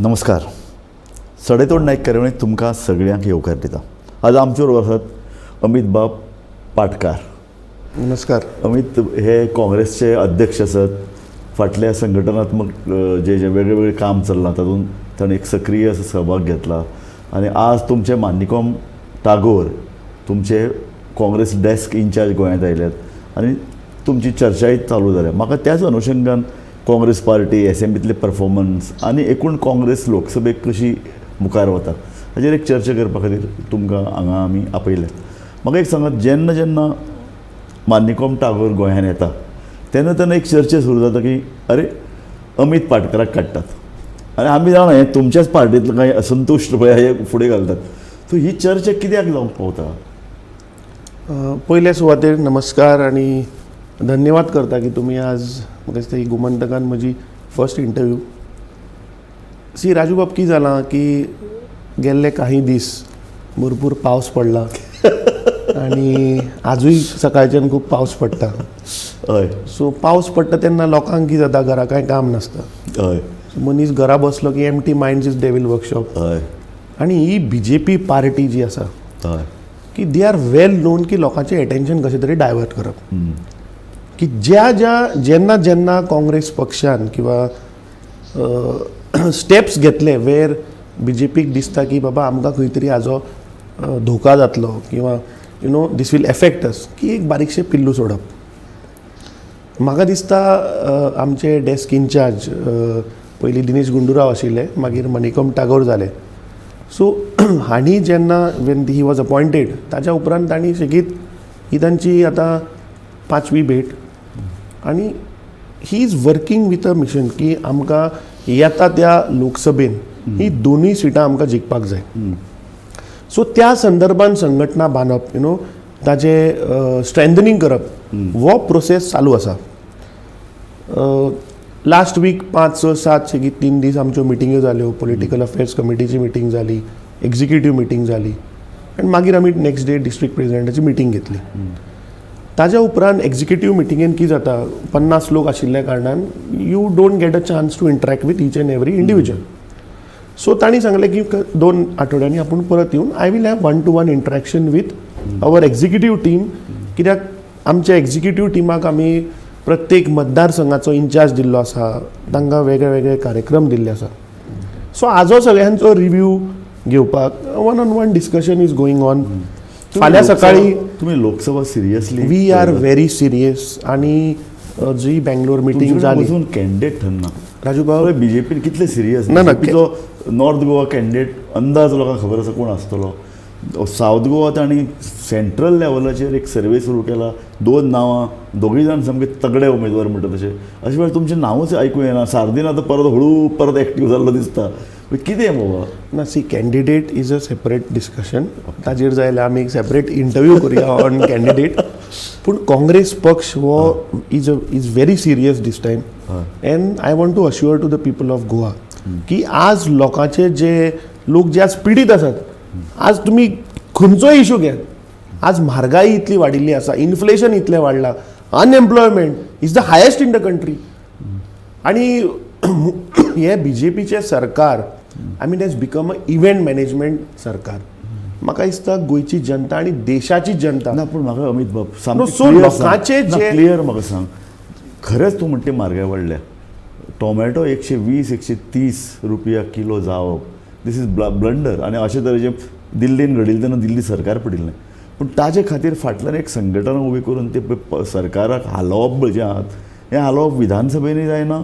नमस्कार. सडेतोड नाईक कार्यावळींत तुमकां सगळ्यांक येवकार दिता. आज आमचे बरोबर आसात अमित बाब पाटकार. नमस्कार. अमित हे काँग्रेसचे अध्यक्ष आसात. फाटल्या संघटनात्मक जे वेगळे वेगळे काम चल्लां तातूंत ताणें एक सक्रीय असो सहभाग घेतला आनी आज तुमचे माणिकम टागोर तुमचे काँग्रेस डेस्क इन्चार्ज गोंयांत आयल्यात आनी तुमची चर्चाय चालू जाल्या. म्हाका त्याच अनुशंगान काँग्रेस पार्टी एसएमबीतले परफॉर्मन्स आनी एकूण काँग्रेस लोकसभेक कशी मुखार वता हाचेर एक चर्चा करपा खातीर तुमकां हांगा आमी आपयल्या. म्हाका एक सांगात, जेन्ना जेन्ना माणिकम टागोर गोंयांत येता तेन्ना तेन्ना एक चर्चा सुरू जाता की अरे अमित पाटकराक काडटात आनी आमी जाणा हें तुमच्याच पार्टींतलो कांय असंतुश्ट पळय हे फुडें घालतात. सो ही चर्चा कित्याक जावंक पावता? पयले सुवातेर नमस्कार आणि धन्यवाद करता की तुम्ही आज म्हाका दिसता ही गोमंतकान म्हजी फर्स्ट इंटरव्यू. सी राजू बाब, की जालां की गेल्ले काही दीस भरपूर पावस पडला आणि आजूय सकाळच्यान खूब पावस पडटा. हय. सो पावस पडटा तेन्ना लोकांक कितें जाता, घरा कांय काम नासता. हय. मनीस घरा बसलो की empty minds is devil workshop. हय. आणि ही BJP पार्टी जी आसा हय की दे आर वेल नोन की लोकांचें एटेन्शन कशें तरी डायवर्ट करप. की जेन्ना जेन्ना काँग्रेस पक्षान किंवा स्टेप्स घेतले वेर BJPक दिसता की बाबा आमकां खंय तरी हाजो धोका जातलो किंवा दीस वील एफेक्ट अस, की एक बारीकशें पिल्लू सोडप. म्हाका दिसता आमचे डेस्क इन्चार्ज पयलीं दिनेश गुंडूराव आशिल्ले, मागीर मणिकम टागोर जाले. सो हांणी जेन्ना वेन ही वॉज अपॉयंटेड ताच्या उपरांत तांणी सेगीत ही तांची आतां 5वी भेट आनी he is working with a mission की आमकां येता त्या लोकसभेन ही दोनूय सिटां आमकां जिखपाक जाय. सो त्या संदर्भान संघटना बांदप, ताजें स्ट्रेंथनिंग करप, हो प्रोसेस चालू आसा. लास्ट वीक 5, 6, 7 सेगीत 3 दीस आमच्यो मिटिंग्यो जाल्यो. पॉलिटिकल अफेर्स कमिटीची मिटींग जाली, एक्झिक्युटीव मिटींग जाली आनी मागीर आमी नेक्स्ट डे डिस्ट्रिक्ट प्रेजिडेंटाची मिटींग घेतली. ताज्या उपरांत एक्झिक्युटीव मिटिंगेन कितें जाता, 50 लोक आशिल्ल्या कारणान you don't get a chance to interact with each and every individual. So तांणी सांगलें की 2 आठवड्यांनी आपूण परत येवन I will have 1-to-1 interaction with our executive team. कित्याक आमच्या एक्झिक्युटीव टीमाक आमी प्रत्येक मतदारसंघाचो इन्चार्ज दिल्लो आसा, तांकां वेगळे वेगळे कार्यक्रम दिल्ले आसा. सो हाजो सगळ्यांचो रिव्यू घेवपाक 1-on-1 discussion is going on. फाल्यां सकाळीं तुम्ही Lok Sabha seriously? We are very serious. आणि जी बेंगलोर मिटींग जाली कॅन्डिडेट ठरना राजू बाब, BJP कितले सिरियस ना तो नॉर्थ गोवा कॅन्डिडेट अंदाज लोकांक खबर आसा कोण आसतलो. सावथ गोवा तांणी सेंट्रल लेवलाचेर एक सर्वे सुरू केला. 2 नांवां, दोगूय जाण सामके तगडे उमेदवार म्हणटा तशें. अशे वेळार तुमचें नांवूच आयकूं येना. सार्दीन आतां परत एक्टीव जाल्लो दिसता. कितें बाबा? ना, see candidate is a separate discussion. ताजेर जाय जाल्यार आमी एक सेपरेट इंटरव्यू करुया ऑन कॅन्डिडेट. पूण काँग्रेस पक्ष हो is very serious this time. And I want to assure to the people of Goa की आज लोकांचे लोक जे आज पिडीत आसात, आज तुमी खंयचोय इशू घेयात, आज म्हारगाई इतली वाडिल्ली आसा, इन्फ्लेशन इतलें वाडलां, unemployment is the highest in the country. आनी हे BJPचें सरकार, I mean has become a event management सरकार. म्हाका दिसता गोंयची जनता आनी देशाची जनता. ना, पूण म्हाका अमित बाब लोकांचे क्लियर म्हाका सांग, खरेंच तूं म्हणटा म्हारगाय वाडल्या. टोमॅटो 120-130 रुपया किलो जावप, दीस इज ब्लंडर. आनी अशे तरेचें दिल्लीन घडिल्लें तेन्ना दिल्ली सरकार पडिल्लें. पूण ताजे खातीर फाटल्यान एक संघटना उबी करून ते सरकाराक हालोवप जें आहात, हें हालोवप विधानसभेनूय जायना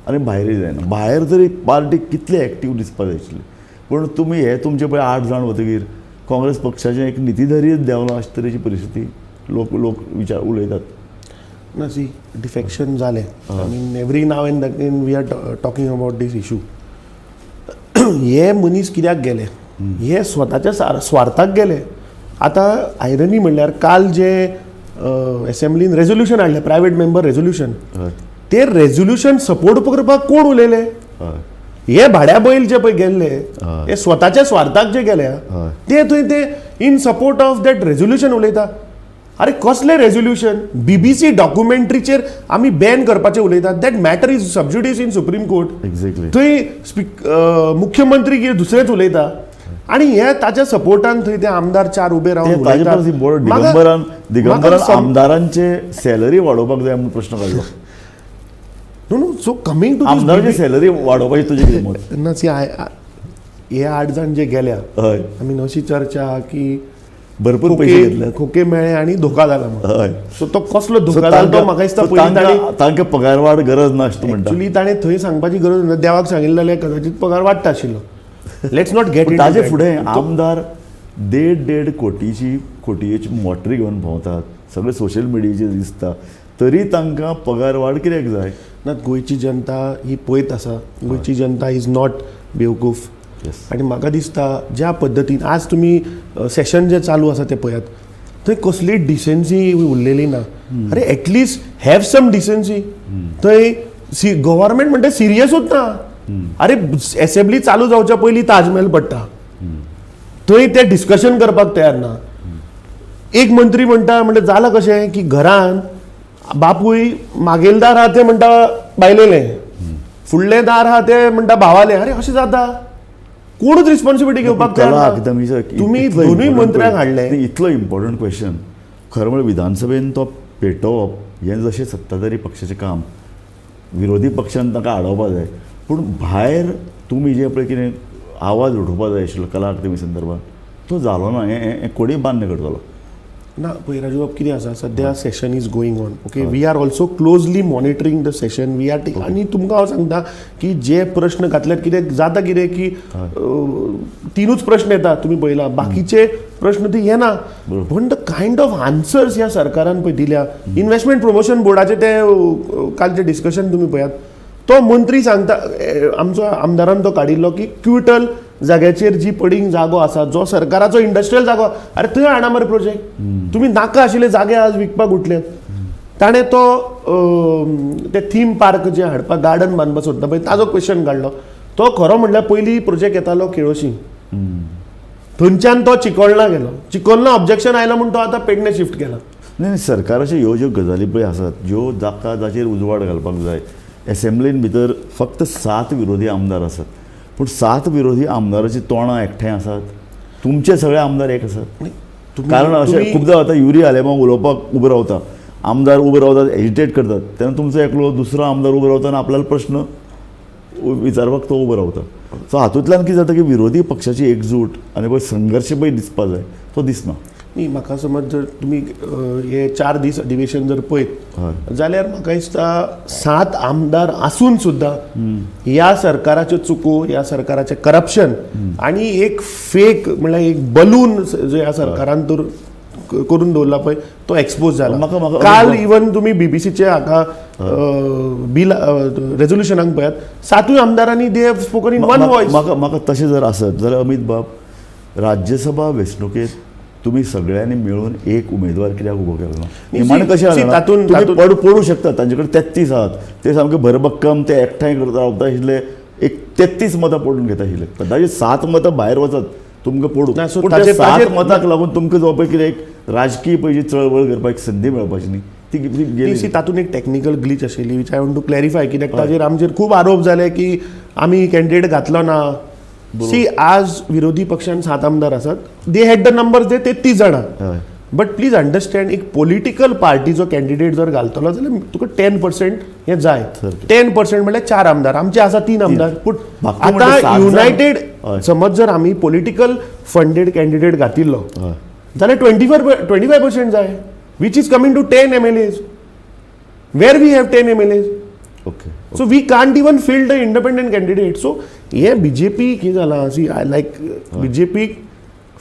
आनी भायरूय जायना. भायर तरी पार्टी कितले एक्टीव दिसपाक जाय आशिल्ली. पूण तुमी हे तुमचे पळय 8 जाण वतकीर काँग्रेस पक्षाचें एक नितीधरीच देंवलां अशे तरेची परिस्थिती लोक उलयतात. ना, सी डिफेक्शन जालें. I mean every now and then we are talking about this issue. हे मनीस कित्याक गेले? हे स्वताच्या स्वार्थाक गेले. आतां आयरनी म्हणल्यार काल जे एसेंब्लीन रेझोल्युशन हाडलें, प्रायवेट मेंबर रेझोल्युशन, ते रेझोल्युशन सपोर्ट करपाक कोण उलयले? हे भाड्या बैल जे पळय गेल्ले, हे स्वताच्या स्वार्थाक जे गेले, ते थंय ते in support of that resolution उलयता. अरे कसले रेझोल्युशन BBC डॉक्युमेंटरीचेर आमी बॅन करपाचें उलयतात. That matter is sub judice in supreme court. Exactly. थंय मुख्यमंत्री कितें दुसरेंच उलयता आनी हे ताच्या सपोर्टान थंय ते आमदार 4 उबे रावन उलयतात. दिगंबरान आमदारांचे सॅलरी वाडोवपाक जाय म्हणून प्रश्न काडलो. नो सो कमिंग टू आमदारांची सॅलरी वाडोवपाची तुजी कितें मत? हे 8 जाण जे गेल्या हय, आमी अशी चर्चा की भरपूर पैसे घेतले. खोके मेळे आणि धोका जाला म्हणून. हय. सो तो कसलो धोका जाला तो म्हाका दिसता पयलीं तांकां पगार वाड गरज ना अशें म्हणटा. एक्चुअली ताणें थंय सांगपाची गरज ना. देवाक सांगिल्लें जाल्यार कदाचित पगार वाडटा आशिल्लो. Let's not get it. ताजे फुडें आमदार 1.5 कोटयेची मोटरी घेवन भोंवतात, सगळे सोशल मिडियाचेर दिसता, तरी तांकां पगार वाड कित्याक जाय? ना, गोंयची जनता ही पळयत आसा. गोंयची जनता इज नॉट बेवकूफ. आणि म्हाका दिसता ज्या पद्दतीन आज तुमी सेशन जे चालू आसा ते पळयात, थंय कसली डिसेन्सी उरलेली ना. अरे एटलिस्ट हॅव सम डिसेन्सी. थंय गव्हर्मेंट म्हणटा सिरियसूच ना. अरे असेंब्ली चालू जावच्या पयलीं ताजमहल पडटा, थंय ते डिस्कशन करपाक तयार ना. एक मंत्री म्हणटा म्हणजे जालां कशें की घरान बापूय मागेल दार आहा ते म्हणटा बायलेले, फुडले दार आहा ते म्हणटा भावाले. अरे अशें जाता? कोणूच रिस्पॉन्सिबिलिटी घेवपाक तयार ना. तुम्ही दोनूय मंत्र्यांक हाडले. इतलो इम्पॉर्टंट क्वेश्चन खरें म्हळ्यार विधानसभेन तो पेटोवप हें जशें सत्ताधारी पक्षाचें काम, विरोधी पक्षान ताका आडोवपा जाय, पूण भायर तुमी जे पळय कितें आवाज उठोवपा जाय आशिल्लो कला अकादमी संदर्भात तो जालो ना. हें कोणी मान्य करतलो ना. पळय राजू बाब, कितें आसा सद्या session is going on. Okay, we are also closely monitoring the session. We are आनी तुमकां हांव सांगता की जे प्रश्न घातल्यात, कितें जाता कितें की 3च प्रश्न येता. तुमी पळयला बाकीचे प्रश्न ती येना. पूण द कायंड ऑफ आन्सर्स ह्या सरकारान पळय दिल्या. इन्व्हेस्टमेंट प्रमोशन बोर्डाचे ते कालचे डिस्कशन तुमी पळयात. तो मंत्री सांगता, आमचो आमदारान तो काडिल्लो की क्विटल जाग्याचेर जी पडींग जागो आसा, जो सरकाराचो इंडस्ट्रियल जागो, अरे थंय हाडा मरे प्रोजेक्ट. तुमी नाका आशिल्ले जागे आज विकपाक उठल्यात. ताणें तो ते थीम पार्क जे हाडपाक गार्डन बांदपाक सोदता पळय ताजो क्वेश्चन काडलो. तो खरो म्हणल्यार पयलीं प्रोजेक्ट येतालो केळोशी, थंयच्यान तो चिकोलना गेलो. चिकोलना ऑब्जेक्शन आयलो म्हणून तो आतां पेडणे शिफ्ट केला. नाही, सरकाराच्यो ह्यो ज्यो गजाली पळय आसात, ज्यो जाचेर उजवाड घालपाक जाय. असेंब्लीन भितर फक्त 7 विरोधी आमदार आसात, पूण 7 विरोधी आमदाराची तोंडां एकठांय आसात. तुमचे सगळे आमदार एक आसात. कारण अशें खुबदां जाता, युरी आलेमांक उलोवपाक उबो रावता, आमदार उबे रावतात, एजिटेट करतात, तेन्ना तुमचो एकलो दुसरो आमदार उबो रावता आनी आपल्याला प्रश्न विचारपाक तो उबो रावता. सो हातूंतल्यान कितें जाता की विरोधी पक्षाची एकजूट आनी पळय संघर्श पळय दिसपा जाय तो दिसना. न्ही, म्हाका समज जर तुमी हे 4 दीस अधिवेशन जर पळयत जाल्यार म्हाका दिसता 7 आमदार आसून सुद्दां ह्या सरकाराच्यो चुको, ह्या सरकाराचें करप्शन आनी एक फेक म्हणल्यार एक बलून जो ह्या सरकारान तर करून दवरला पळय तो एक्सपोज जाला. काल इवन तुम्ही बीबीसीचे हाका बिल रेझोल्युशनाक पळयात, 7 आमदारांनी they have spoken in one voice. म्हाका तशें जर आसत जाल्यार अमित बाब, राज्यसभा वेंचणुकेत तुम्ही सगळ्यांनी मिळून एक उमेदवार कित्याक उबो केलो ना? निमाणें कशें आसा, तुम्ही पडू शकता. तांचे कडेन 33 आहात, ते सामके भरभक्कम ते एकठांय करता रावता आशिल्ले, एक 33 मतां पडून घेता आशिल्ले. ताचे 7 मतां भायर वचत तुमकां पडूं. पूण त्या 7 मतांक लागून तुमकां जो पळय कितें एक राजकीय पयली चळवळ करपाक एक संदी मेळपाची न्ही, ती गेली. तातूंत एक टेक्निकल ग्लिच आशिल्ली which I want to clarify. कित्याक ताचेर आमचेर खूब आरोप जाले की आमी कॅन्डिडेट घातलो ना. सी, आज विरोधी पक्षान 7 आमदार आसात, दे हॅड द नंबर्स, दे 33 जाणां. बट प्लीज अंडरस्टँड, एक पॉलिटिकल पार्टीचो कॅन्डिडेट जर घालतलो जाल्यार तुका 10% हे जाय. 10% म्हणल्यार 4 आमदार. आमचे आसा 3 आमदार. पूण आतां युनायटेड समज जर आमी पॉलिटिकल फंडेड कॅन्डिडेट घातिल्लो जाल्यार 25% जाय, which is coming to 10 MLAs. Where we have 10 MLAs. Okay. So we can't even field the independent candidate. So हे बीजेपी कितें जालां, सी आय लायक बीजेपीक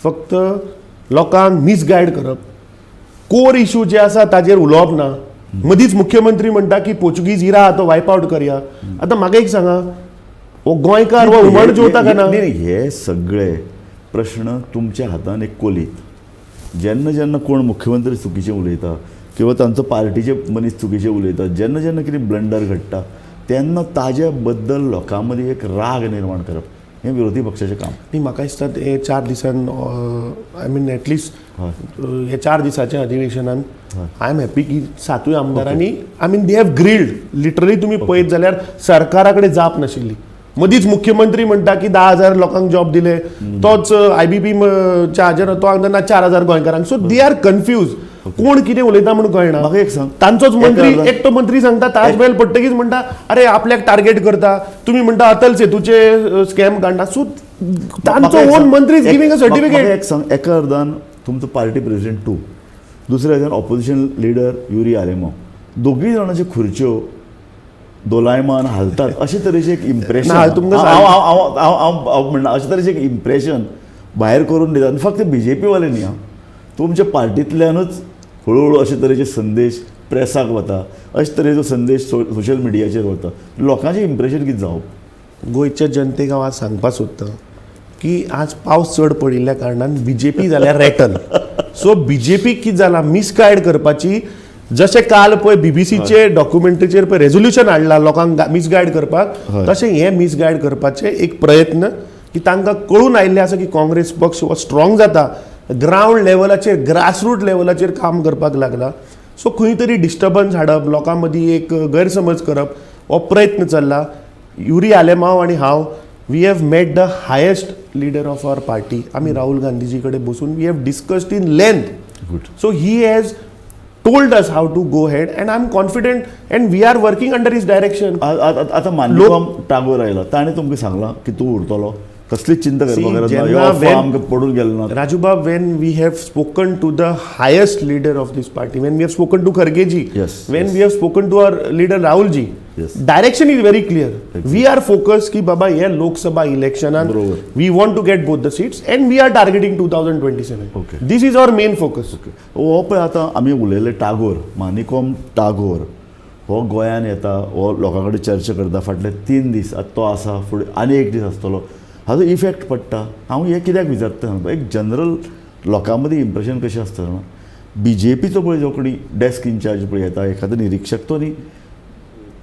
फक्त लोकांक मिसगायड करप, कोर इशू जे आसा ताजेर उलोवप ना. मदींच मुख्यमंत्री म्हणटा की पोर्चुगीज इरा आहा तो वायप आवट करया. आतां म्हाका एक सांगा, हो गोंयकार हो हुमण जेवता काय ना? हे सगळे प्रश्न तुमच्या हातान एक कोलीत. जेन्ना जेन्ना कोण मुख्यमंत्री चुकीचे उलयता किंवा तांचो पार्टीचे मनीस चुकीचे उलयतात, जेन्ना जेन्ना कितें ब्लंडर घडटा तेन्ना ताजे बद्दल लोकां मदीं एक राग निर्माण करप हें विरोधी पक्षाचें काम. न्ही म्हाका दिसता हे 4 दिसान आय मीन एटलिस्ट हे 4 दिसाच्या अधिवेशनान आय एम हॅपी की 7 आमदारांनी I mean they have grilled literally तुम्ही पळयत जाल्यार सरकारा कडेन जाप नाशिल्ली. मदींच मुख्यमंत्री म्हणटा की 10,000 लोकांक जॉब दिले, तोच IBP च्या हाजेर तो हांगा 4,000 गोंयकारांक. सो दे आर कन्फ्यूज, कोण कितें उलयता म्हणून कळना. म्हाका एक सांग, तांचोच मंत्री एकटो मंत्री सांगता ताज महल पडटकीच म्हणटा अरे आपल्याक टार्गेट करता, तुम्ही म्हणटा अटल सेतूचे स्कॅम काडटा. सो तांचो ओन मंत्री इज गिविंग अ सर्टिफिकेट. एक सांग, एका अर्दान तुमचो पार्टी प्रेसिडेंट तूं, दुसऱ्या अर्दान ऑपोजिशन लिडर युरी आलेमांव, दोगूय जाणांच्यो खुर्च्यो दोलायमान हालतात अशे तरेचें एक इम्प्रेशन हांव म्हणना, अशे तरेचें एक इम्प्रेशन भायर करून दितात. आनी फक्त BJP वाले न्ही, तुमच्या पार्टींतल्यानूच हळूहळू अशे तरेचे संदेश प्रेसाक वता, अशे तरेचो संदेश सोशल मिडियाचेर वता. लोकांचें इम्प्रेशन कितें जावप? गोंयच्या जनतेक हांव आज सांगपाक सोदता की आज पावस चड पडिल्ल्या कारणान BJP जाल्यार रेटल. सो BJP कितें जाला मिसगायड करपाची, जशें काल पळय BBCचे डॉक्युमेंटरीचेर पळय रेझोल्युशन हाडला लोकांक मिसगायड करपाक, तशें हें मिसगायड करपाचें एक प्रयत्न की तांकां कळून आयिल्लें आसा की काँग्रेस पक्ष हो स्ट्रॉंग जाता, ग्रावंड लेवलाचेर ग्रासरूट लेवलाचेर काम करपाक लागला. सो खंय तरी डिस्टर्बन्स हाडप, लोकां मदीं एक गैरसमज करप हो प्रयत्न चल्ला. युरी आलेमांव आनी हांव we have met the highest leader of our party. आमी राहुल गांधीजी कडेन बसून we have discussed in length. So he has told us how to go ahead and I'm confident and we are working under his direction. आता मानिकॉम टागोर आयला, ताणें तुमकां सांगलां की तूं उरतलो, कसलीच चिंता करपाक गरज ना, ह्यो अफवा आमकां पडून गेलो ना. Rajuba, when we have spoken to the highest leader of this party, when we have spoken to Khargeji, when we have spoken to our leader Rahulji, direction is very clear. We are focused ki baba ye Lok Sabha election and we want to get both the seats and we are targeting 2027. This is our main focus. हो पळय आतां आमी उलयले टागोर, मानिकॉम टागोर हो गोंयान येता, हो लोकां कडेन चर्चा करता. फाटले 3 दीस आतां तो आसा, फुडें आनी एक दीस आसतलो. हाजो इफेक्ट पडटा. हांव हें कित्याक विचारता सांगता, एक जनरल लोकां मदीं इम्प्रेशन कशें आसता जाणा, BJPचो पळय जो कोणी डेस्क इंचार्ज पळय येता, एखादो निरीक्षक, तो न्ही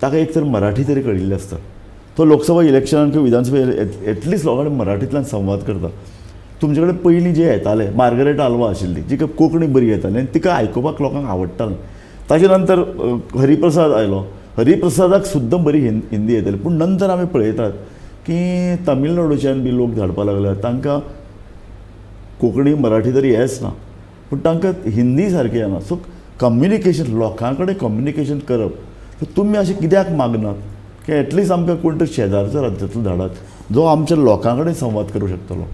ताका एक तर मराठी तरी कळिल्लें आसता. तो लोकसभा इलेक्शनान किंवा विधानसभा एटलिस्ट लोकां कडेन मराठींतल्यान संवाद करता. तुमचे कडेन पयलीं जे येताले मार्गरेट आल्वा आशिल्ली, जिका कोंकणी बरी येताली आनी तिका आयकुपाक लोकांक आवडटालें. ताचे नंतर हरिप्रसाद आयलो, हरिप्रसादाक सुद्दां बरी हिंदी येताली. पूण नंतर आमी पळयतात की तमिळनाडूच्यान बी लोक धाडपाक लागल्यात, तांकां कोंकणी मराठी तरी येच ना, पूण तांकां हिंदी सारकी येना. सो कम्युनिकेशन, लोकां कडेन कम्युनिकेशन करप, तुमी अशें कित्याक मागनात की एटलिस्ट आमकां कोण तरी शेजारचो राज्यांतलो धाडात जो आमच्या लोकां कडेन संवाद करूं शकतलो.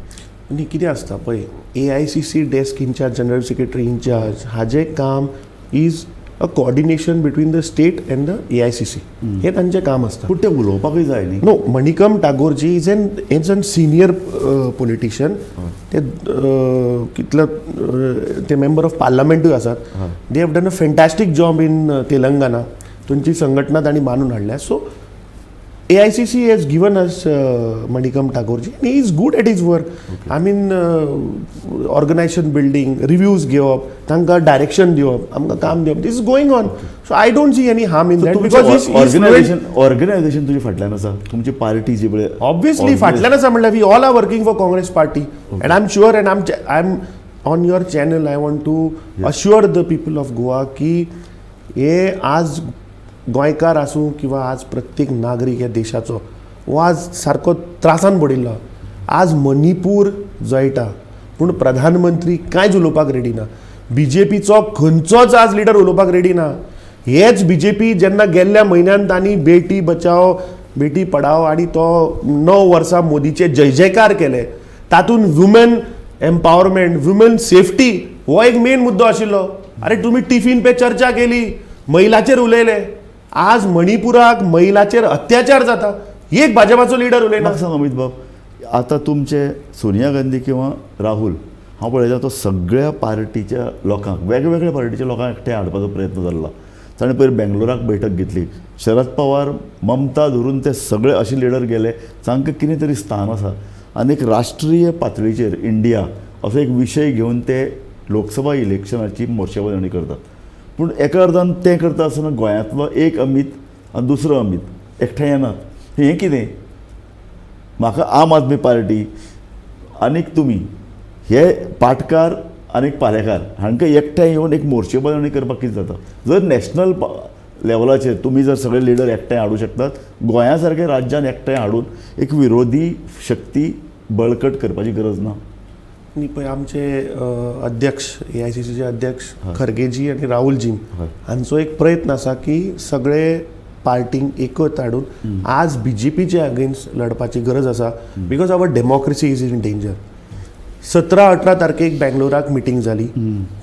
आनी कितें आसता पळय, AICC desk in-charge, general secretary in-charge, हाजें काम is a coordination between the state and the AICC. हें तांचें काम आसता. पूण तें उलोवपाकूय जाय न्ही. No, Manickam टागोरजी is an senior politician. ते कितलो ते मेंबर ऑफ पार्लमेंटूय आसात. They have done a फॅन्टॅस्टीक job in Telangana. तांची संघटना तांणी बांदून हाडल्या. So AICC has given us Manikam Tagorji and he is good at his work. I mean organization building, reviews घेवप, तांकां direction दिवप, आमकां काम दिवप, this is going on. So I don't see any harm in that because he's organization तुजी फाटल्यान आसा, तुमची पार्टी जी पळय obviously फाटल्यान आसा म्हणल्यार we all are working for Congress party and I'm sure and I'm on your channel I want to assure the people of Goa की हे आज गोंयकार आसूं किंवा आज प्रत्येक नागरीक ह्या देशाचो हो आज सारको त्रासान पडिल्लो. आज मणिपूर जळटा पूण प्रधानमंत्री कांयच उलोवपाक रेडी ना. BJPचो खंयचोच आज लिडर उलोवपाक रेडी ना. हेच BJP जेन्ना गेल्ल्या म्हयन्यान तांणी बेटी बचाव बेटी पढाव आनी तो 9 वर्सां मोदीचे जय जयकार केले. तातूंत वुमेन एम्पावरमेंट, वुमेन सेफ्टी हो एक मेन मुद्दो आशिल्लो. अरे तुमी टिफीन पे चर्चा केली, महिलाचेर उलयले. आज मणिपुराक महिलाचेर अत्याचार जाता, एक भाजपाचो लिडर उलयना. म्हाका सांग अमित बाब, आतां तुमचे सोनिया गांधी किंवा राहुल हांव पळयता तो सगळ्या पार्टीच्या लोकांक, वेगवेगळ्या पार्टीच्या लोकांक एकठांय हाडपाचो प्रयत्न जाल्लो. ताणें पयर बेंगलोराक बैठक घेतली. शरद पवार, ममता धरून ते सगळे अशे लिडर गेले, तांकां कितें तरी स्थान आसा. आनी एक राष्ट्रीय पातळीचेर इंडिया असो एक विशय घेवन ते लोकसभा इलेक्शनाची मोर्चेबाजवणी करतात. पूण एका अर्दान तें करता आसतना गोंयांतलो एक अमीत आनी दुसरो अमीत एकठांय येनात. हें कितें? म्हाका आम आदमी पार्टी आनीक तुमी हे पाटकार आनीक पालेकार हांकां एकठांय येवन एक मोर्चेबाजवणी करपाक कितें जाता. जर नॅशनल लेवलाचेर तुमी जर सगळे लिडर एकठांय हाडूं शकतात, गोंया सारक्या राज्यान एकठांय हाडून एक विरोधी शक्ती बळकट करपाची गरज ना. आणि पळय आमचे अध्यक्ष AICCचे अध्यक्ष खरगेजी आणि राहुलजी हांचो एक प्रयत्न आसा की सगळे पार्टींक एकत हाडून आज BJPचे अगेन्स्ट लढपाची गरज आसा, because our democracy is in danger. 17-18 तारखेक बेंगलोराक मिटींग जाली,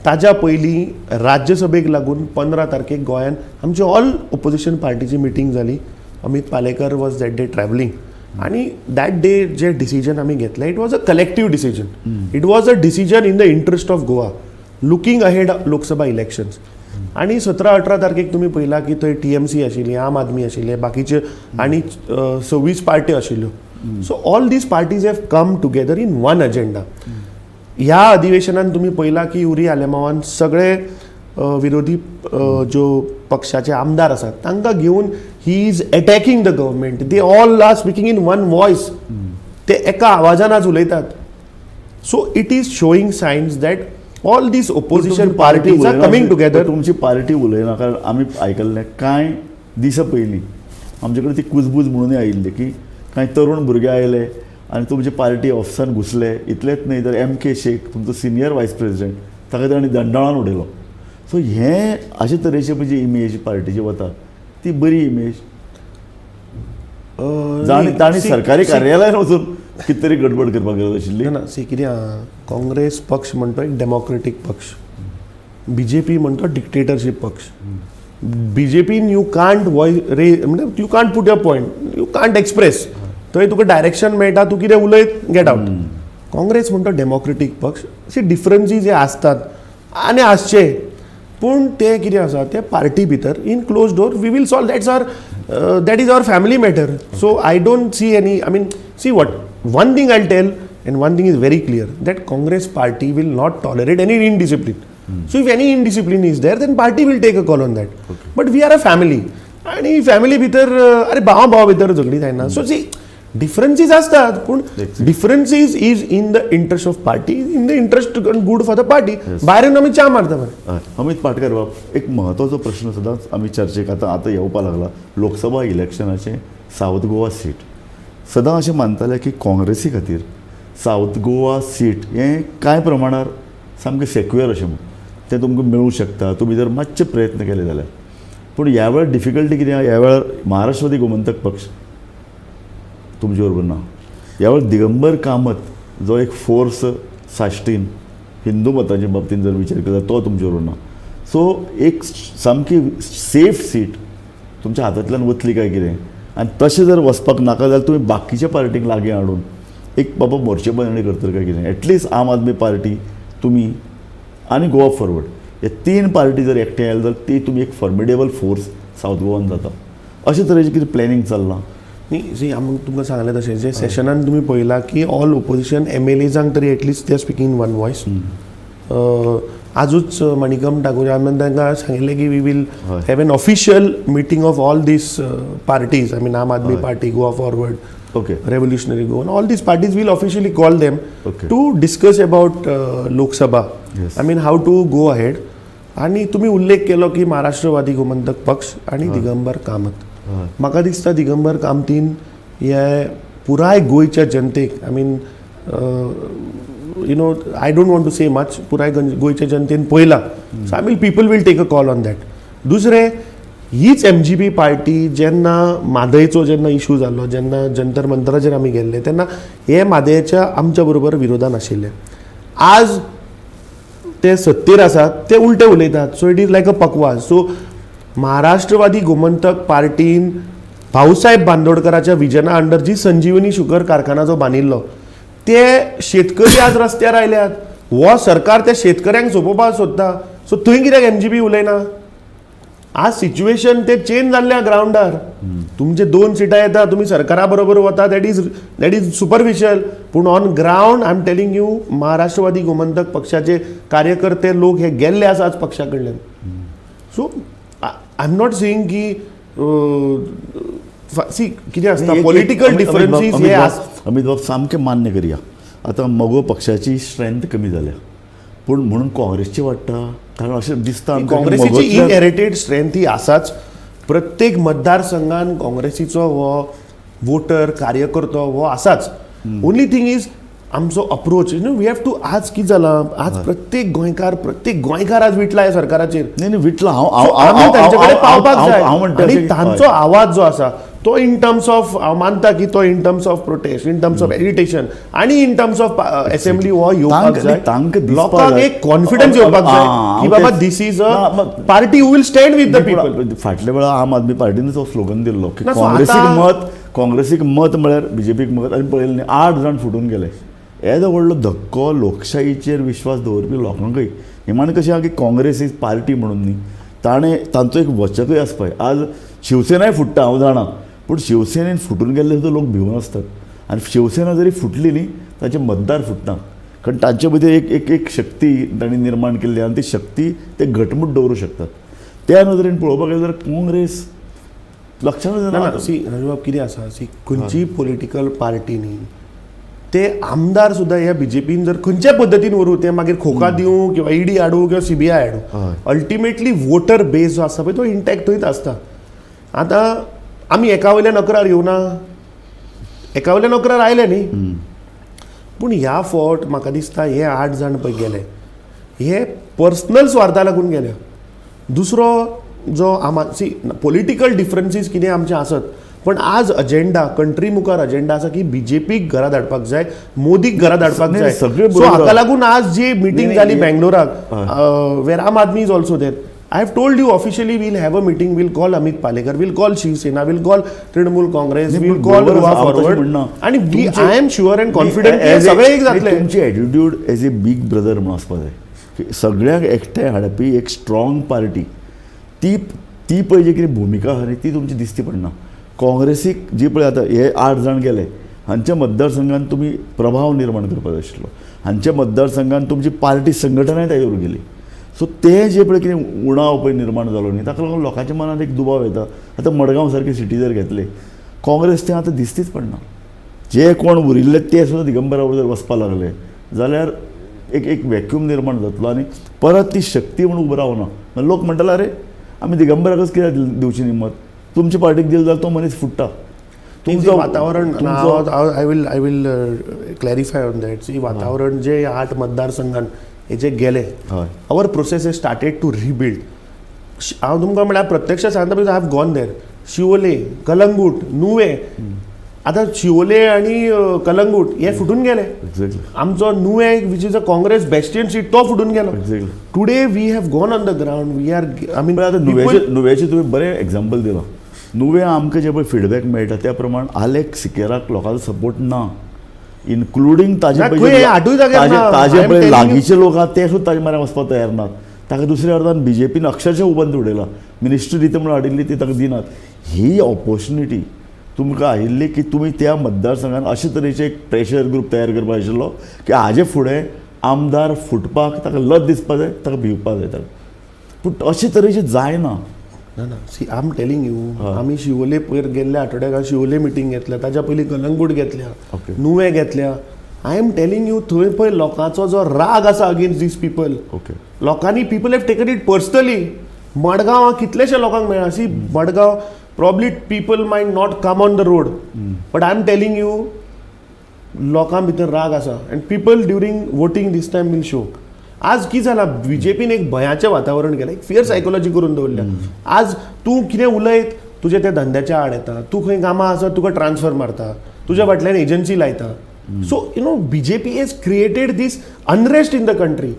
ताज्या पयलीं राज्यसभेक लागून 15 तारखेक गोंयान आमची ऑल ओपोजिशन पार्टीची मिटींग जाली. Amit Palekar was that day travelling आणि दॅट डे जे डिसिजन आमी घेतलें it was a collective decision. It was a decision in the interest of Goa looking ahead Lok Sabha elections. आणि 17-18 तारखेक तुमी पळयला की थंय TMC आशिल्ली, आम आदमी आशिल्ले, बाकीचे आनी 26 पार्टी आशिल्ल्यो. So all these parties have come together in one agenda. ह्या अधिवेशनान तुम्ही पळयला की उरी आलेमावान सगळे विरोधी ज्यो पक्षाचे आमदार आसात तांकां घेवन he is attacking the government. They all are speaking in one voice. ते एका आवाजान आज उलयतात. So it is showing signs that all these opposition parties are coming together. तुमची पार्टी उलयना, कारण आमी आयकल्लें कांय दिसा पयलीं आमचे कडेन ती कुजबूज म्हणून आयिल्ली की कांय तरुण भुरगे आयले आनी तुमचे पार्टी ऑफिसान घुसले. इतलेंच न्हय तर MK शेख तुमचो सिनियर वायस प्रेसिडेंट ताका ताणें दंडाळान उडयलो. सो हें अशे तरेचे जी इमेज पार्टीची वता ती बरी इमेज. तांणी सरकारी कार्यालयान वचून कितें तरी गडबड करपाक गरज आशिल्ली ना. सी कितें काँग्रेस पक्ष म्हणतो एक डेमोक्रेटीक पक्ष, BJP म्हणतो डिक्टेटरशीप पक्ष. BJPन यू कांट म्हणजे you can't put your point, you can't express. थंय तुका डायरेक्शन मेळटा, तूं कितें उलयत गेट आउट. काँग्रेस म्हणतो डेमोक्रेटीक पक्ष. अशे डिफरन्सीस जे आसतात आनी आसचे, पूण ते कितें आसा ते पार्टी भितर in close door we will solve. That is our family matter. So I don't see any I mean see what one thing I tell and one thing is very clear that Congress party will not tolerate any indiscipline. So if any indiscipline is there then party will take a call on that. But we are a family आणि family भितर अरे भावा भितर झगडी जायना. So C differences असतात पूण differences is in the interest of party, in the interest good for the party. भायर आमी च्या मारता मरे. अमित पाटकर बाब, एक म्हत्वाचो प्रश्न सदांच आमी चर्चेक आतां येवपा लागला. लोकसभा इलेक्शनाचें सावथ गोवा सीट सदां अशें मानताले की काँग्रेसी खातीर सावथ गोवा सीट हें कांय प्रमाणार सामकें सेक्युअर अशें म्हणून तें तुमकां मेळूं शकता तुमी जर मातशे प्रयत्न केले जाल्यार. पूण ह्या वेळार डिफिकल्टी कितें ह्या वेळार महाराष्ट्रवादी गोमंतक पक्ष तुमचे बरोबर ना. ह्या वेळार दिगंबर कामत जो एक फोर्स साश्टीन हिंदू मताच्या बाबतींत जर विचार केलो तो तुमचे बरोबर ना. सो एक सामकी सेफ सीट तुमच्या हातांतल्यान वतली काय कितें, आनी तशें जर वचपाक नाका जाल्यार तुमी बाकीच्या पार्टीक लागीं हाडून एक बाबा मोर्चे बांदणी करतले काय कितें. एटलिस्ट आम आदमी पार्टी तुमी आनी गोवा फॉरवर्ड हे 3 पार्टी जर एकठांय आयले जाल्यार ती तुमी एक फॉर्मिडेबल फोर्स सावथ गोवान जाता. अशे तरेचें कितें प्लॅनिंग चल्लां न्ही. सी हांव तुमकां सांगलें तशें जे सेशनान तुमी पळयला की ऑल ओपोजिशन MLAजांक तरी एटलिस्ट ते स्पिकींग इन वन वॉयस. आजूच मणिकम ठाकूर हांवें तांकां सांगिल्लें की we will have an official meeting of all these parties. I mean Aam Aadmi party, Goa forward, Revolutionary Goa, and all these parties will officially call them to discuss about Lok Sabha. I mean how to go ahead. आणि तुम्ही उल्लेख केलो की महाराष्ट्रवादी गोमंतक पक्ष आणि दिगंबर कामत. म्हाका दिसता दिगंबर कामतीन हे पुराय गोंयच्या जनतेक I mean you know I don't want to say much, पुराय गोंयच्या जनतेन पळयला. So I mean people will take a call on that. दुसरें हीच MGP पार्टी जेन्ना म्हादयचो जेन्ना इशू जाल्लो, जेन्ना जंतर मंतराचेर आमी गेल्ले तेन्ना हे म्हादयच्या आमच्या बरोबर विरोधान आशिल्ले. आज ते सत्तेर आसात ते उलटे उलयतात. So it is like a पकवाज. सो महाराष्ट्रवादी गोमंतक पार्टीन भाऊसाहेब बांदोडकराच्या विजना अंडर जी संजीवनी शुगर कारखाना जो बांदिल्लो ते शेतकरी आज रस्त्यार आयल्यात. हो सरकार त्या शेतकऱ्यांक सोंपोवपाक सोदता. सो थंय कित्याक MGP उलयना. आज सिच्युएशन ते चेंज जाल्ल्या ग्राउंडार. तुमचे 2 सिटां येता, तुमी सरकारा बरोबर वता, दॅट इज सुपरफिशियल. पूण on ground I am telling you Maharashtrawadi Gomantak पक्षाचे कार्यकर्ते लोक हे गेल्ले आसा आज पक्षा कडल्यान. So I am not saying की सी कितें आसता एक- पॉलिटिकल अमित- डिफरन्सीस अमित हे बाब- अमित बाब सामकें मान्य करया आतां मगो पक्षाची स्ट्रेंथ कमी जाल्या पूण म्हणून काँग्रेसची वाडटा कारण अशें दिसता आमकां की काँग्रेसीची मगोंतल्या- इनहेरिटेड स्ट्रेंथ ही आसाच. प्रत्येक मतदारसंघान काँग्रेसीचो हो वोटर कार्यकर्तो हो आसाच. ओन्ली थिंग इज आमचो अप्रोच वी हॅव टू आज कितें जालां आज प्रत्येक गोंयकार आज विटला ह्या सरकाराचेर. नाही नाही विटला So, आमी तांचे कडेन पावपाक जाय हांव म्हणटा आनी अशें- तांचो आवाज जो आसा तो इन टर्म्स ऑफ हांव मानता की तो in terms of protest in terms of agitation आणि इन टर्म्स ऑफ असेंब्ली हो येवपाक तांकां- जाय. तांकां दिसपाक लोकांक जाय. एक कॉन्फिडन्स येवपाक जाय हां, की हांव बाबा तेच- दिस इज ना, अ मग- party who will stand with the people. फाटल्या वेळा आम आदमी पार्टीन तो स्लोगन दिल्लो की ना, so काँग्रेसीक मत म्हळ्यार बीजेपीक मत आनी पळयलें न्ही 8 जाण फुटून गेले. येदो व्हडलो धक्को लोकशायेचेर विश्वास दवरपी लोकांकय हिमाण कशें आहा की काँग्रेस इज पार्टी म्हणून न्ही तांचो एक वचकूय आसा पळय आज शिवसेनाय फुट्टा हांव जाणा पूण शिवसेनेन फुटून गेल्ले सुद्दां लोक भिवून आसतात आनी शिवसेना जरी फुटली न्ही ताचे मतदार फुटना कारण तांचे भितर एक शक्ती तांणी निर्माण केल्ली आनी ती शक्ती ते घटमूट दवरूं शकतात. त्या नदरेन पळोवपाक गेल्यार काँग्रेस लक्षांत येना. सी राजूबाब कितें आसा सी खंयचीय पॉलिटिकल पार्टीनी ते आमदार सुद्दां ह्या बीजेपीन जर खंयच्या पद्दतीन व्हरूं ते मागीर खोका दिवं किंवा ईडी हाडूं किंवा सीबीआय हाडूं हय. अल्टिमेटली वोटर बेस जो आसा पळय तो इंटॅक्ट थंयच आसता. आतां आमी एका वयल्या नोकरार येवना एका वयल्या नोकरार आयले न्ही पूण ह्या फावट म्हाका दिसता हे 8 जाण पळय गेले हे पर्सनल स्वार्था लागून गेले. दुसरो जो सी पॉलिटिकल डिफरन्सीस कितें आमचे आसत पण आज अजेंडा कंट्री मुखार अजेंडा आसा की बीजेपीक घरा धाडपाक जाय मोदीक घरा धाडपाक नाही, जाय. सगळें सो बरोबर. हाका लागून आज जी मिटींग नाही, जाली नाही, बेंगलोराक वेर Aam Aadmi is also there. I have told you officially we'll have a meeting. We'll call Amit Palekar. We'll call Shiv Sena. We'll call Trinamool Congress. नाही, We'll पण call बरोबर Goa आसा, हांव तशें Forward. म्हणना. आणि तुमचे- I am sure and confident की हे as a- सगळे एक जातले. तुमची attitude as a big brother म्हणून आसपा जाय की सगळ्यांक एकठांय हाडपी एक स्ट्रॉंग पार्टी ती पळय जी कितें भुमिका आहा न्ही ती तुमची दिसती पडना. काँग्रेसीक जी पळय आतां हे 8 जाण गेले हांच्या मतदारसंघान तुमी प्रभाव निर्माण करपाक जाय आशिल्लो. हांच्या मतदारसंघान तुमची पार्टी संघटनाय तयार केली. सो ते जे पळय कितें उणाव पळय निर्माण जालो न्ही ताका लागून लोकांच्या मनात एक दुबाव येता. आतां मडगांव सारकी सिटी जर घेतले काँग्रेस तें आतां दिसतीच पडना. जे कोण उरिल्ले ते सुद्दां दिगंबरा बरोबर वचपाक लागले जाल्यार एक वॅक्यूम निर्माण जातलो आनी परत ती शक्ती म्हणून उबो रावना. लोक म्हणटाले अरे आमी दिगंबराकच कित्याक दिवची न्ही मत तुमचे पार्टीक दिले जाल्यार तो मनीस फुट्टा. तुमचं वातावरण I will clarify on that. See वातावरण जे 8 मतदारसंघान हे जे गेले हय our process is started to rebuild. हांव तुमकां म्हळ्यार प्रत्यक्ष सांगता because I have gone there. Siolim Calangute Nuvem आतां शिवोले आणि कलंगूट हे फुटून गेले. एक्झॅक्टली आमचो Nuvem which is a Congress bastion seat तो फुटून गेलो. Exactly. Today we have gone on the ground we are I mean पण आतां नुव्याचे तुवें बरें एक्झाम्पल दिलां. नुवें आमकां जे पळय फीडबॅक मेळटा त्या प्रमाण आलेख सिकेराक लोकांचो सपोर्ट ना इन्क्लुडींग ताजे ना, खंय आठूय जाग्यार ना. ताजे I am पळय telling you. लागींचे लोक आहात ते सुद्दां ताजे म्हऱ्यान वचपाक तयार नात. ताका दुसऱ्या अर्दान बीजेपीन अक्षरशः उबंद उडयला. मिनिस्ट्री दिता म्हणून हाडिल्ली ती ताका दिनात. ही ऑपॉर्च्युनिटी तुमकां आयिल्ली की तुमी त्या मतदारसंघान अशे तरेचे एक प्रेशर ग्रूप तयार करपाक आशिल्लो की हाजे फुडें आमदार फुटपाक ताका लज दिसपाक जाय ताका भिवपाक जाय ताका. पूण अशे तरेचे जायना. ना ना see I am telling you आमी शिवोले पयर गेल्ल्या आठवड्याक शिवोले मिटींग घेतल्या ताच्या पयलीं कलंगूट घेतल्या Okay. नुवे घेतल्या. आय एम टेलिंग यू थंय पळय लोकांचो जो राग आसा अगेन्स्ट दीस पीपल ओके लोकांनी people have taken it personally. Madgaon कितलेशे लोकांक मेळ्ळा see Madgaon probably people might not come on the road but I am telling you लोकां भितर राग आसा and people during voting this time will show. आज कितें जालां बीजेपीन एक भयाचें वातावरण केलें एक फियर सायकोलॉजी करून दवरल्या. आज तूं कितें उलयत तुजे त्या धंद्याच्या आड येता तूं खंय कामां आसत तुका ट्रान्सफर मारता तुज्या फाटल्यान एजन्सी लायता. So you know BJP has created this unrest in the country.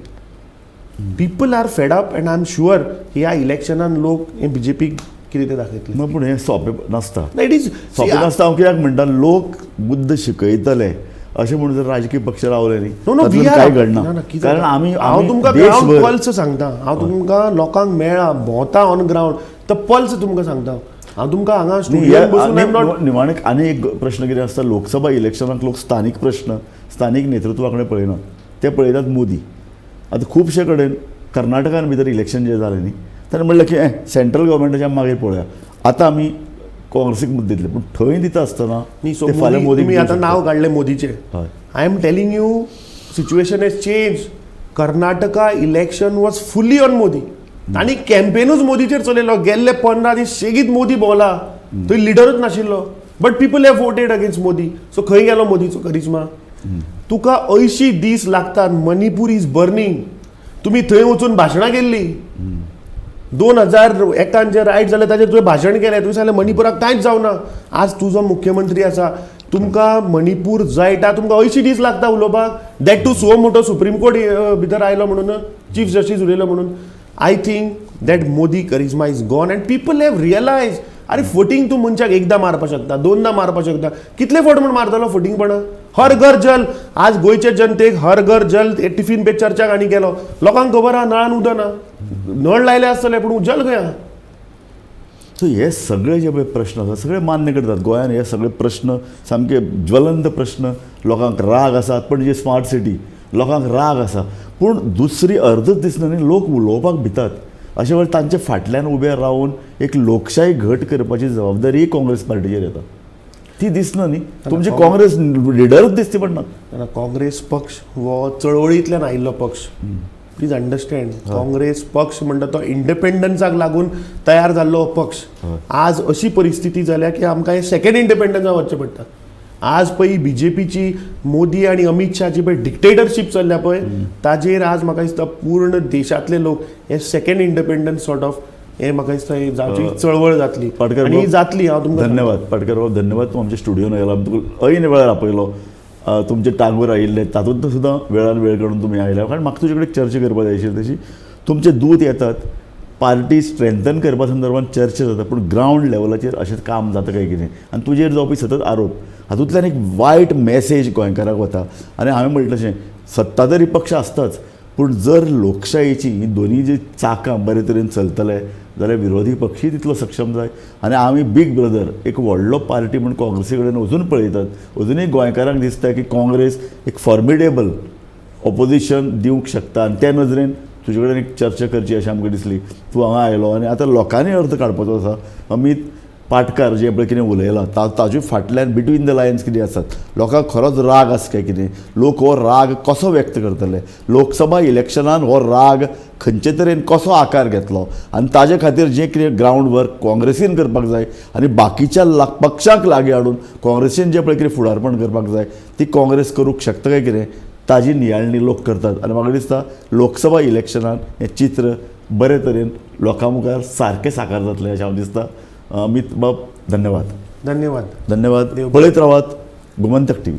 People are fed up and I am sure ह्या इलेक्शनान लोक हे बीजेपीक कितें ते दाखयतले. ना पूण हें सोंपें नासता. इट इज सोंपें नासता हांव कित्याक म्हणटा लोक बुद्ध शिकयतले अशें म्हणून जर राजकीय पक्ष रावले न्ही नो नो वी तातूंत आर कांय घडना कारण आमी हांव तुमकां ग्रावंड पल्स सांगता. हांव तुमकां लोकांक मेळ्ळा भोंवता ऑन ग्रावंड तो पल्स तुमकां सांगता. हांव तुमकां हांगा स्टुडियोन बसून आय एम नॉट निमाणेक आनी एक प्रश्न कितें आसता लोकसभा इलेक्शनाक लोक स्थानीक प्रश्न स्थानीक नेतृत्वा कडेन पळयनात ते पळयतात मोदी. आतां खुबशे कडेन कर्नाटकान भितर इलेक्शन जें जालें न्ही ताणें म्हणलें की सेंट्रल गव्हर्मेंटाचें मागीर पळोवया आतां आमी काँग्रेसीक मत दितले पूण थंय दिता आसतना न्ही सो ते फाल्यां मोदीक तुम्ही दिवं आता शकतात. नाव काढले मोदीचे हय. I am telling you situation has change. Karnataka election was fully on Modi आणि कॅम्पेनूच मोदीचेर चलयलो. गेल्ले 15 दीस सेगीत मोदी भोवला, थंय लिडरूच नाशिल्लो, but people have voted against Modi. So खंय गेलो मोदीचो करिश्मा? तुका 80 दीस लागतात. Manipur is burning. तुम्ही थंय वचून भाशणां केल्ली. 2001 जे रायट जाले ताचेर तुवें भाशण केलें. तुवें सांगलें मणिपुराक कांयच जावना. आज तुजो मुख्यमंत्री आसा. तुमकां मणिपूर जळटा, तुमकां 80 दीस लागता उलोवपाक. दॅट टू सो मोठो सुप्रीम कोर्ट भितर आयलो म्हणून, चीफ जस्टीस उलयलो म्हणून. I think that Modi charisma is gone and people have realise. अरे फटींग तूं मनशाक एकदां मारपाक शकता, दोनदां मारपाक शकता. कितले फावट म्हण मारतलो फटींगपणां? हर घर जल. आज गोंयचे जनतेक हर घर जल टिफीन पे चर्चाक आनी गेलो. लोकांक खबर आहा नळान उदक ना. नळ लायले आसतले पूण उजल खंय आहा? सो हे सगळे जे पळय प्रश्न आसा सगळे मान्य करतात. गोंयांत हे सगळे प्रश्न सामके ज्वलंत प्रश्न. लोकांक राग आसात, पण जे स्मार्ट सिटी लोकांक राग आसा, पूण दुसरी अर्दच दिसना न्ही लोक उलोवपाक भितात. अशे वेळार तांचे फाटल्यान उबे रावन एक लोकशाही घट करपाची जबाबदारी काँग्रेस पार्टीचेर येता. ती दिसना न्ही. तुमची काँग्रेस लिडरच दिसती पडना. काँग्रेस पक्ष हो चळवळींतल्यान आयिल्लो पक्ष. Please understand. काँग्रेस पक्ष म्हणटा तो इंडिपेंडन्साक लागून तयार जाल्लो पक्ष. आज अशी परिस्थिती जाल्या की आमकां हे सेकंड इंडिपेंडन्साक वचचें पडटा. आज पळय बीजेपीची मोदी आणि अमित शाहची पळय डिक्टेटरशीप चल्ल्या पळय, ताजेर आज म्हाका दिसता पूर्ण देशातले लोक हे सेकंड इंडिपेंडन्स सॉर्ट ऑफ हे म्हाका दिसता जावची चळवळ जातली पाटकर आणि बाब, जातली. हांव तुमकां धन्यवाद पाटकर बाब, धन्यवाद. तूं आमच्या स्टुडियोन आयला, तुका ऐन वेळार आपयलो. तुमचे टांगूर आयिल्ले तातूंत सुद्दां वेळान वेळ काडून तुमी आयल्या. कारण म्हाका तुजे कडेन चर्चा करपाक जाय आशिल्ली तशी. तुमचे दूत येतात, पार्टी स्ट्रेंथन करपा संदर्भात चर्चा जाता, पूण ग्रावंड लेवलाचेर अशें काम जाता काय कितें आनी तुजेर जावपी सतत आरोप हातूंतल्यान एक वायट मॅसेज गोंयकाराक वता. आनी हांवें म्हटलें तशें सत्ताधारी पक्ष आसताच, पूण जर लोकशायेची ही दोनी जी चाकां बरे तरेन चलतले जाल्यार विरोधी पक्षूय तितलो सक्षम जाय. आनी आमी बीग ब्रदर एक व्हडलो पार्टी म्हूण काँग्रेसी कडेन अजून पळयतात. अजुनूय गोंयकारांक दिसता की काँग्रेस एक फॉर्मिडेबल ऑपोजिशन दिवंक शकता. आनी त्या नजरेन तुजे कडेन एक चर्चा करची अशी आमकां दिसली. तूं हांगा आयलो आनी आतां लोकांनी अर्थ काडपाचो आसा. अमित पाटकार जे पळय कितें उलयलां ताजे फाटल्यान बिटवीन द लायन्स कितें आसात. लोकांक खरोच राग आसा काय कितें? लोक हो राग कसो व्यक्त करतले? लोकसभा इलेक्शनान हो राग खंयचे तरेन कसो आकार घेतलो आनी ताजे खातीर जें कितें ग्रावंड वर्क काँग्रेसीन करपाक जाय आनी बाकीच्या पक्षांक लागीं हाडून काँग्रेसीन जें पळय कितें फुडारपण करपाक जाय ती काँग्रेस करूंक शकता काय कितें ताजी नियाळणी लोक करतात. आनी म्हाका दिसता लोकसभा इलेक्शनान हें चित्र बरे तरेन लोकां मुखार सारकें साकार जातलें अशें हांव दिसता. अमित बाब, धन्यवाद. धन्यवाद. धन्यवाद. पळयत रावात गोमंतक TV.